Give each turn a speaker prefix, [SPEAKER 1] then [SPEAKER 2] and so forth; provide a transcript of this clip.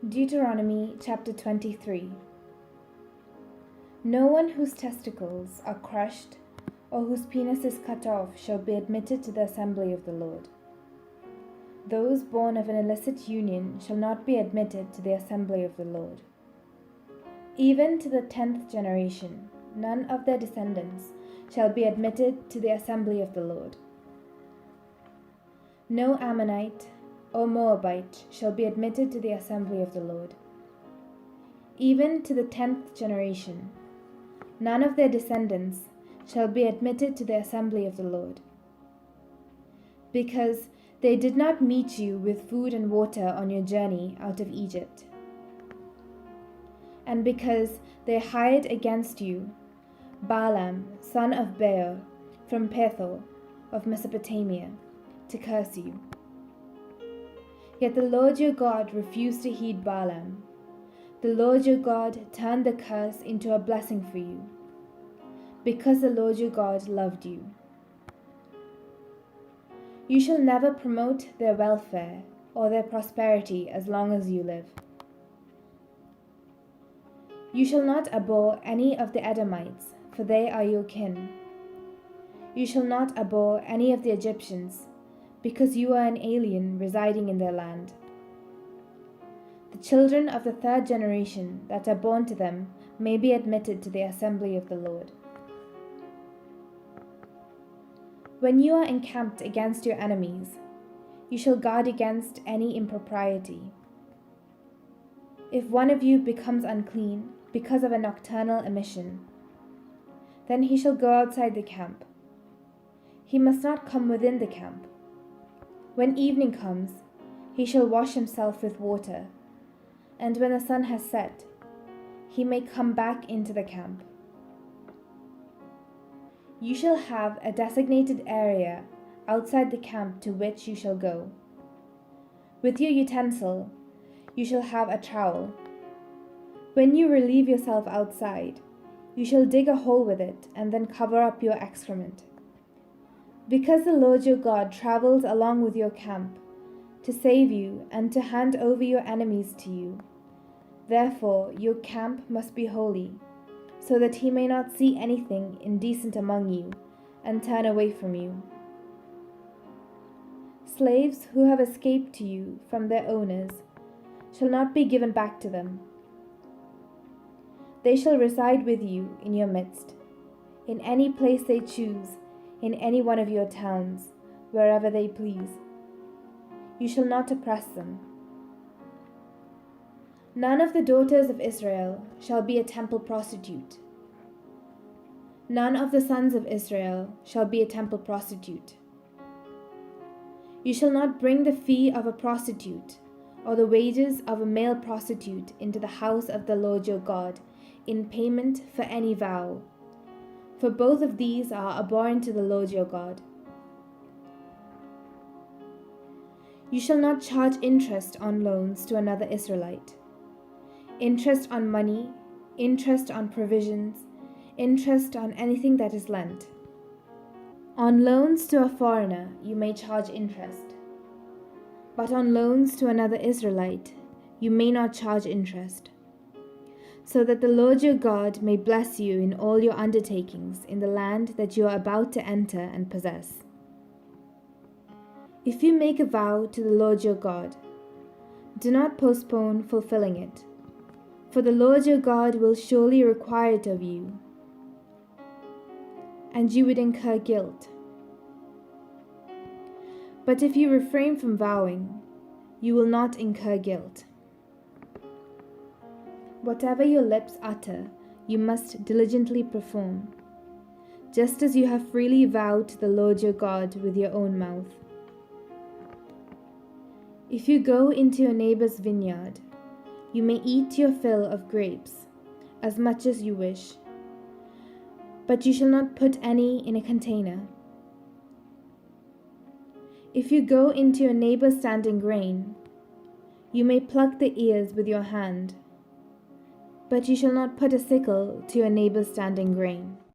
[SPEAKER 1] Deuteronomy chapter 23. No one whose testicles are crushed or whose penis is cut off shall be admitted to the assembly of the Lord. Those born of an illicit union shall not be admitted to the assembly of the Lord. Even to the 10th generation, none of their descendants shall be admitted to the assembly of the Lord. No Ammonite or Moabite shall be admitted to the assembly of the Lord. Even to the 10th generation, none of their descendants shall be admitted to the assembly of the Lord. Because they did not meet you with food and water on your journey out of Egypt, and because they hired against you Balaam, son of Beor, from Pethor of Mesopotamia, to curse you. Yet the Lord your God refused to heed Balaam. The Lord your God turned the curse into a blessing for you, because the Lord your God loved you. You shall never promote their welfare or their prosperity as long as you live. You shall not abhor any of the Edomites, for they are your kin. You shall not abhor any of the Egyptians, because you are an alien residing in their land. The children of the 3rd generation that are born to them may be admitted to the assembly of the Lord. When you are encamped against your enemies, you shall guard against any impropriety. If one of you becomes unclean because of a nocturnal emission, then he shall go outside the camp. He must not come within the camp. When evening comes, he shall wash himself with water, and when the sun has set, he may come back into the camp. You shall have a designated area outside the camp to which you shall go. With your utensil, you shall have a trowel. When you relieve yourself outside, you shall dig a hole with it and then cover up your excrement. Because the Lord your God travels along with your camp to save you and to hand over your enemies to you, therefore your camp must be holy, so that he may not see anything indecent among you and turn away from you. Slaves who have escaped to you from their owners shall not be given back to them. They shall reside with you in your midst, in any place they choose, in any one of your towns, wherever they please. You shall not oppress them. None of the daughters of Israel shall be a temple prostitute. None of the sons of Israel shall be a temple prostitute. You shall not bring the fee of a prostitute or the wages of a male prostitute into the house of the Lord your God in payment for any vow, for both of these are abhorrent to the Lord your God. You shall not charge interest on loans to another Israelite, interest on money, interest on provisions, interest on anything that is lent. On loans to a foreigner you may charge interest, but on loans to another Israelite you may not charge interest, so that the Lord your God may bless you in all your undertakings in the land that you are about to enter and possess. If you make a vow to the Lord your God, do not postpone fulfilling it, for the Lord your God will surely require it of you, and you would incur guilt. But if you refrain from vowing, you will not incur guilt. Whatever your lips utter, you must diligently perform, just as you have freely vowed to the Lord your God with your own mouth. If you go into your neighbor's vineyard, you may eat your fill of grapes, as much as you wish, but you shall not put any in a container. If you go into your neighbor's standing grain, you may pluck the ears with your hand, but you shall not put a sickle to your neighbor's standing grain.